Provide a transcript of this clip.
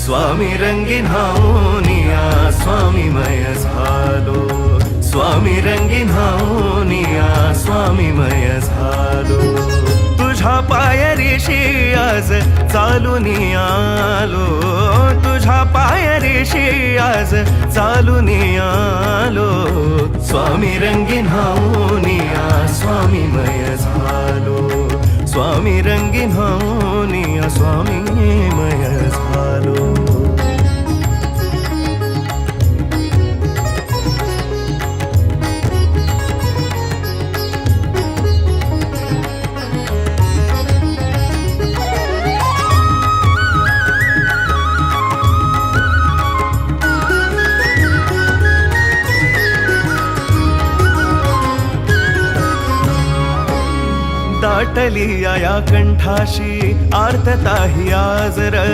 स्वामी रंगीन हावनिया स्वामीमय झालो, स्वामी रंगीन हावनिया स्वामीमय झालो। तुझ्या पायरीशी आज चालून आलो, तुझ्या पायरीशी आज चालून आलो। स्वामी रंगीन हावनिया स्वामीमय झालो, स्वामी रंगीन हावनिया स्वामीमय झालो। दाटली या कंठाशी आर्तता ही आज